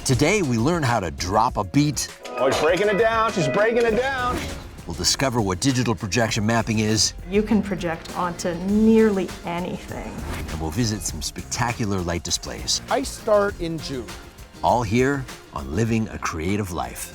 Today, we learn how to drop a beat. Oh, she's breaking it down. She's breaking it down. We'll discover what digital projection mapping is. You can project onto nearly anything. And we'll visit some spectacular light displays. I start in June. All here on Living a Creative Life.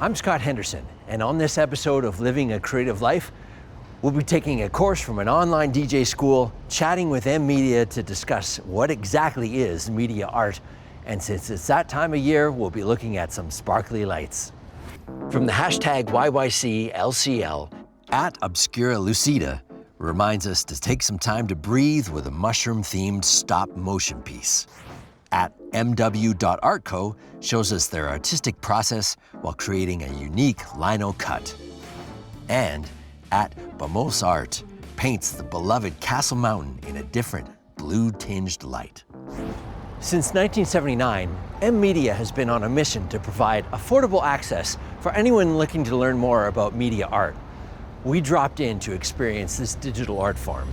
I'm Scott Henderson, and on this episode of Living a Creative Life, we'll be taking a course from an online DJ school, chatting with M-Media to discuss what exactly is media art. And since it's that time of year, we'll be looking at some sparkly lights. From the hashtag YYCLCL, at Obscura Lucida reminds us to take some time to breathe with a mushroom-themed stop-motion piece. At mw.artco shows us their artistic process while creating a unique lino cut. And at Bamos Art paints the beloved Castle Mountain in a different blue-tinged light. Since 1979, M-Media has been on a mission to provide affordable access for anyone looking to learn more about media art. We dropped in to experience this digital art form.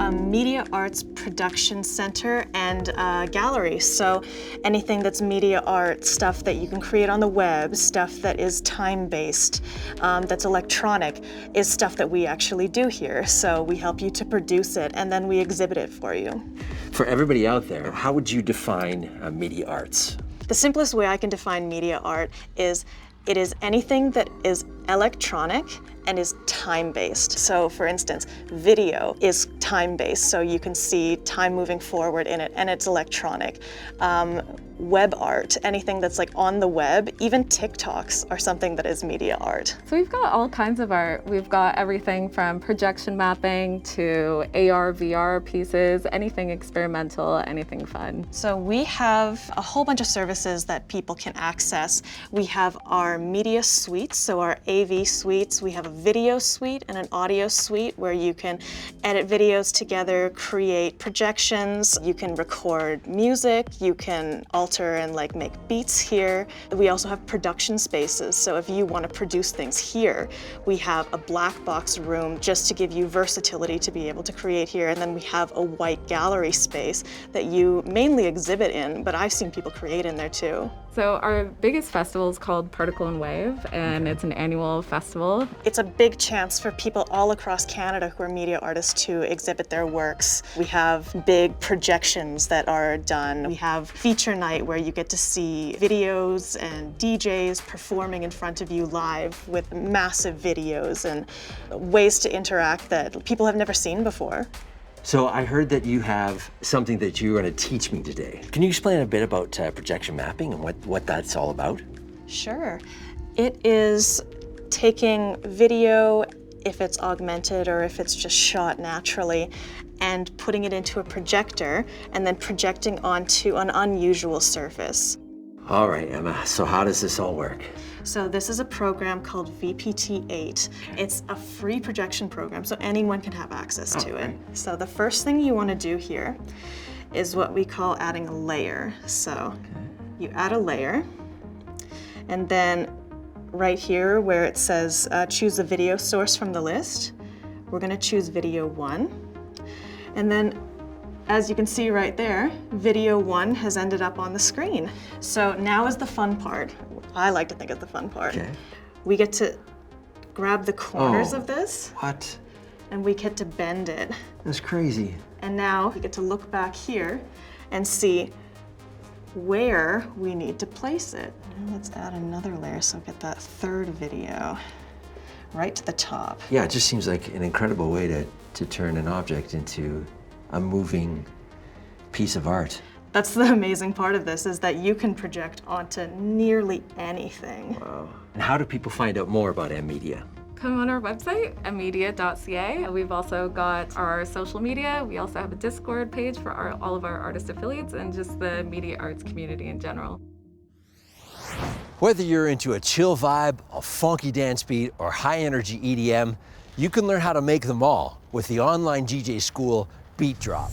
A media arts production center and gallery. So anything that's media art, stuff that you can create on the web, stuff that is time-based, that's electronic, is stuff that we actually do here. So we help you to produce it and then we exhibit it for you. For everybody out there, how would you define media arts? The simplest way I can define media art is it is anything that is electronic and is time-based. So for instance, video is time-based, so you can see time moving forward in it, and it's electronic. Web art, anything that's like on the web, even TikToks are something that is media art. So we've got all kinds of art. We've got everything from projection mapping to AR, VR pieces, anything experimental, anything fun. So we have a whole bunch of services that people can access. We have our media suites, so our AV suites. We have a video suite and an audio suite where you can edit videos together, create projections, you can record music, you can alter and like make beats here. We also have production spaces, so if you want to produce things here, we have a black box room just to give you versatility to be able to create here, and then we have a white gallery space that you mainly exhibit in, but I've seen people create in there too. So our biggest festival is called Particle and Wave, and it's an annual festival. It's a big chance for people all across Canada who are media artists to exhibit their works. We have big projections that are done. We have feature night where you get to see videos and DJs performing in front of you live with massive videos and ways to interact that people have never seen before. So I heard that you have something that you're going to teach me today. Can you explain a bit about projection mapping and what that's all about? Sure. It is taking video, if it's augmented or if it's just shot naturally, and putting it into a projector and then projecting onto an unusual surface. All right, Emma, so how does this all work? So this is a program called VPT-8. It's a free projection program, so anyone can have access to it. So the first thing you want to do here is what we call adding a layer. So you add a layer, and then right here where it says choose a video source from the list, we're going to choose video 1. And then as you can see right there, video 1 has ended up on the screen. So now is the fun part. I like to think it's the fun part. Okay. We get to grab the corners of this. What? And we get to bend it. That's crazy. And now we get to look back here and see where we need to place it. And let's add another layer so get that third video right to the top. Yeah, it just seems like an incredible way to turn an object into a moving piece of art. That's the amazing part of this, is that you can project onto nearly anything. Wow. And how do people find out more about M-Media? Come on our website, mmedia.ca. We've also got our social media. We also have a Discord page for all of our artist affiliates and just the media arts community in general. Whether you're into a chill vibe, a funky dance beat, or high energy EDM, you can learn how to make them all with the online DJ school Beat Drop.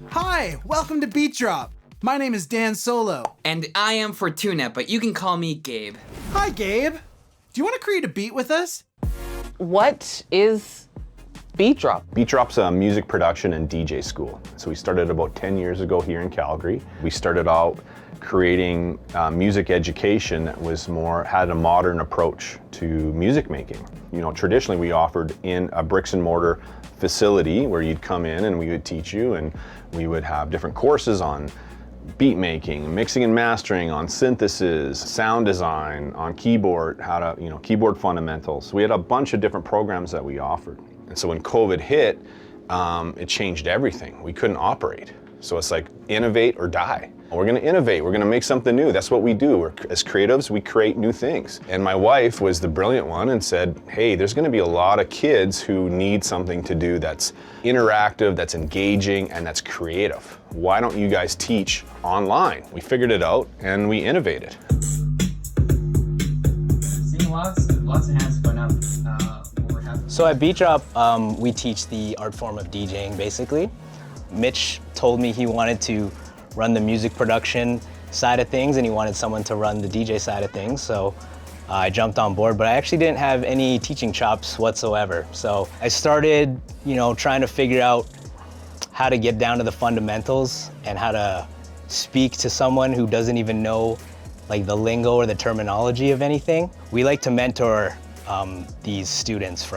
Hi, welcome to Beat Drop. My name is Dan Solo. And I am Fortuna, but you can call me Gabe. Hi, Gabe. Do you want to create a beat with us? What is Beat Drop? Beat Drop's a music production and DJ school. So we started about 10 years ago here in Calgary. We started out creating music education that was had a modern approach to music making. You know, traditionally we offered in a bricks and mortar facility where you'd come in and we would teach you, and we would have different courses on beat making, mixing and mastering, on synthesis, sound design, on keyboard, keyboard fundamentals. We had a bunch of different programs that we offered. And so when COVID hit, it changed everything. We couldn't operate. So it's like innovate or die. We're gonna innovate, we're gonna make something new. That's what we do. As creatives, we create new things. And my wife was the brilliant one and said, hey, there's gonna be a lot of kids who need something to do that's interactive, that's engaging, and that's creative. Why don't you guys teach online? We figured it out and we innovated. Seeing lots of hands going up. So at Beat Drop, we teach the art form of DJing, basically. Mitch told me he wanted to run the music production side of things and he wanted someone to run the DJ side of things, so I jumped on board, but I actually didn't have any teaching chops whatsoever. So I started, trying to figure out how to get down to the fundamentals and how to speak to someone who doesn't even know like the lingo or the terminology of anything. We like to mentor these students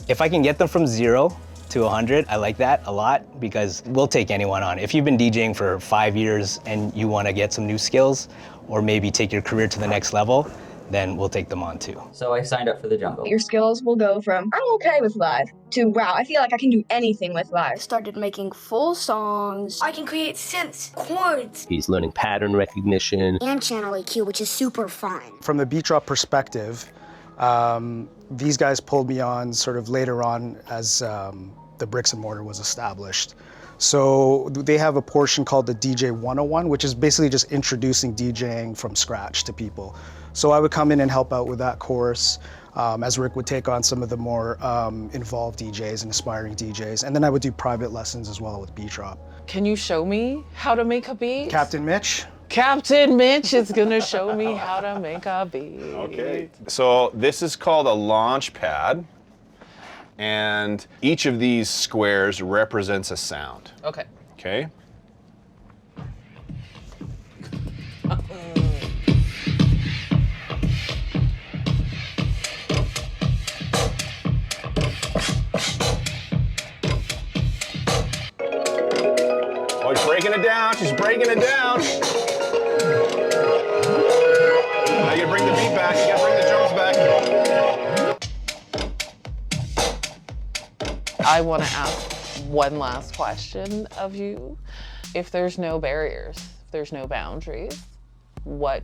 if I can get them from 0 to 100, I like that a lot because we'll take anyone on. If you've been DJing for 5 years and you want to get some new skills or maybe take your career to the next level, then we'll take them on too. So I signed up for the jungle. Your skills will go from, I'm okay with live, to, wow, I feel like I can do anything with live. I started making full songs. I can create synths, chords. He's learning pattern recognition. And channel EQ, which is super fun. From the Beat Drop perspective, these guys pulled me on sort of later on as the bricks and mortar was established. So they have a portion called the DJ 101, which is basically just introducing DJing from scratch to people. So I would come in and help out with that course, as Rick would take on some of the more involved DJs and aspiring DJs. And then I would do private lessons as well with Beat Drop. Can you show me how to make a beat? Captain Mitch? Captain Mitch is gonna show me how to make a beat. Okay. So this is called a launch pad. And each of these squares represents a sound. Okay. Okay? Oh, she's breaking it down. She's breaking it down. Now you gotta bring the beat back. You gotta bring the drums back. I want to ask one last question of you. If there's no barriers, if there's no boundaries, what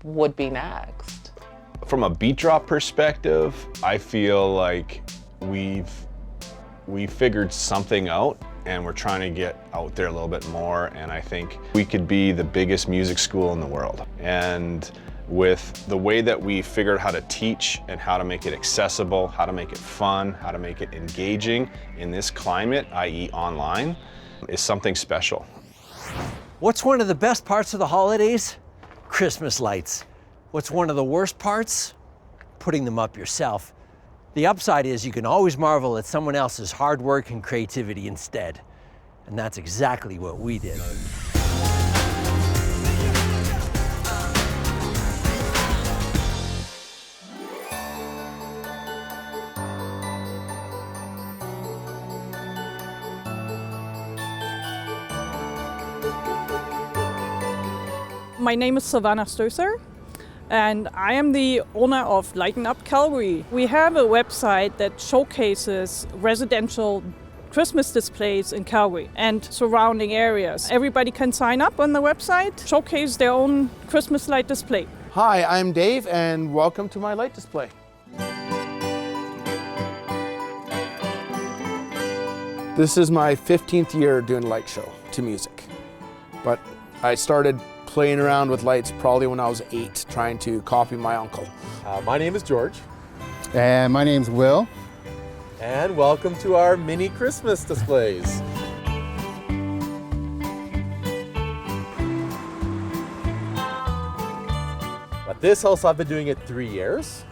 would be next? From a Beat Drop perspective, I feel like we figured something out and we're trying to get out there a little bit more, and I think we could be the biggest music school in the world. And with the way that we figured how to teach and how to make it accessible, how to make it fun, how to make it engaging in this climate, i.e. online, is something special. What's one of the best parts of the holidays? Christmas lights. What's one of the worst parts? Putting them up yourself. The upside is you can always marvel at someone else's hard work and creativity instead. And that's exactly what we did. My name is Savannah Stöser, and I am the owner of Lighten Up Calgary. We have a website that showcases residential Christmas displays in Calgary and surrounding areas. Everybody can sign up on the website, showcase their own Christmas light display. Hi, I'm Dave, and welcome to my light display. This is my 15th year doing a light show to music. But I started playing around with lights probably when I was 8, trying to copy my uncle. My name is George. And my name's Will. And welcome to our mini Christmas displays. At this house, I've been doing it 3 years,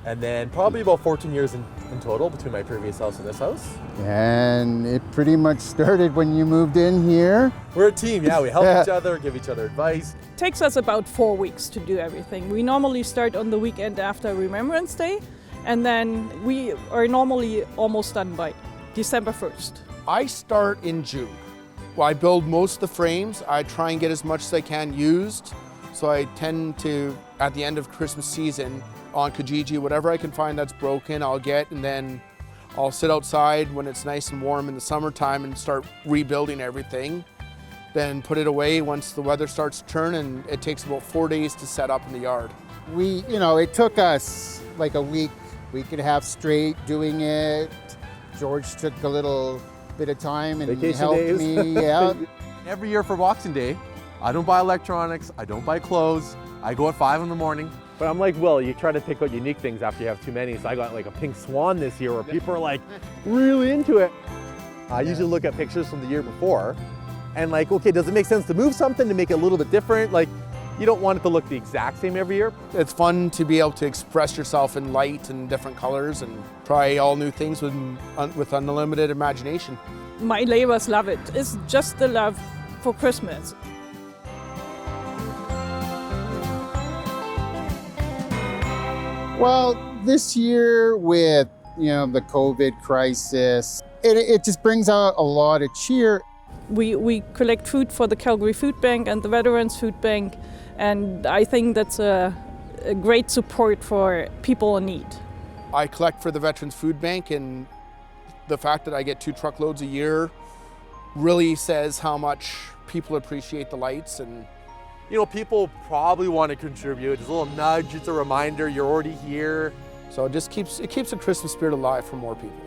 and then probably about 14 years in total between my previous house and this house. And it pretty much started when you moved in here. We're a team, yeah. We help each other, give each other advice. It takes us about 4 weeks to do everything. We normally start on the weekend after Remembrance Day, and then we are normally almost done by December 1st. I start in June. Well, I build most of the frames. I try and get as much as I can used. So I tend to, at the end of Christmas season, on Kijiji, whatever I can find that's broken, I'll get, and then I'll sit outside when it's nice and warm in the summertime and start rebuilding everything. Then put it away once the weather starts to turn, and it takes about 4 days to set up in the yard. It took us like a week and a half straight doing it. George took a little bit of time and Vacation helped days. me out. Every year for Boxing Day, I don't buy electronics, I don't buy clothes, I go at 5 in the morning. But I'm like Will, you try to pick out unique things after you have too many. So I got like a pink swan this year where people are like really into it. I usually look at pictures from the year before and like, okay, does it make sense to move something to make it a little bit different? Like, you don't want it to look the exact same every year. It's fun to be able to express yourself in light and different colors and try all new things with unlimited imagination. My neighbors love it. It's just the love for Christmas. Well, this year with the COVID crisis, it just brings out a lot of cheer. We collect food for the Calgary Food Bank and the Veterans Food Bank, and I think that's a great support for people in need. I collect for the Veterans Food Bank, and the fact that I get 2 truckloads a year really says how much people appreciate the lights. And people probably want to contribute. It's a little nudge, it's a reminder you're already here. So it keeps the Christmas spirit alive for more people.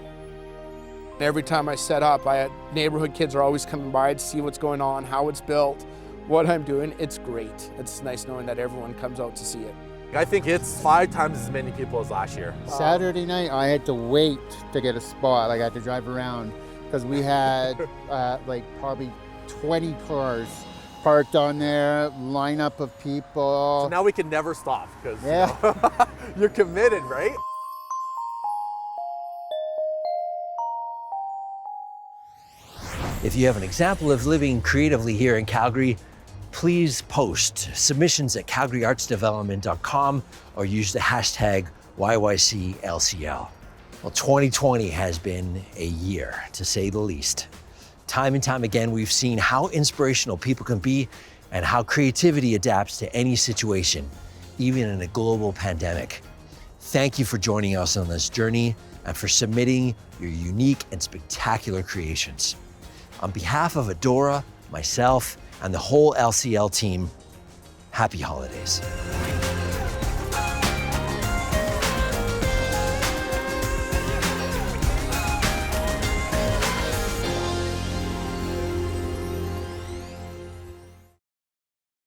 Every time I set up, neighborhood kids are always coming by to see what's going on, how it's built, what I'm doing. It's great. It's nice knowing that everyone comes out to see it. I think it's 5 times as many people as last year. Saturday night, I had to wait to get a spot. I had to drive around because we had probably 20 cars parked on there, lineup of people. So now we can never stop because you're committed, right? If you have an example of living creatively here in Calgary, please post submissions at calgaryartsdevelopment.com or use the hashtag YYCLCL. Well, 2020 has been a year, to say the least. Time and time again, we've seen how inspirational people can be and how creativity adapts to any situation, even in a global pandemic. Thank you for joining us on this journey and for submitting your unique and spectacular creations. On behalf of Adora, myself, and the whole LCL team, happy holidays.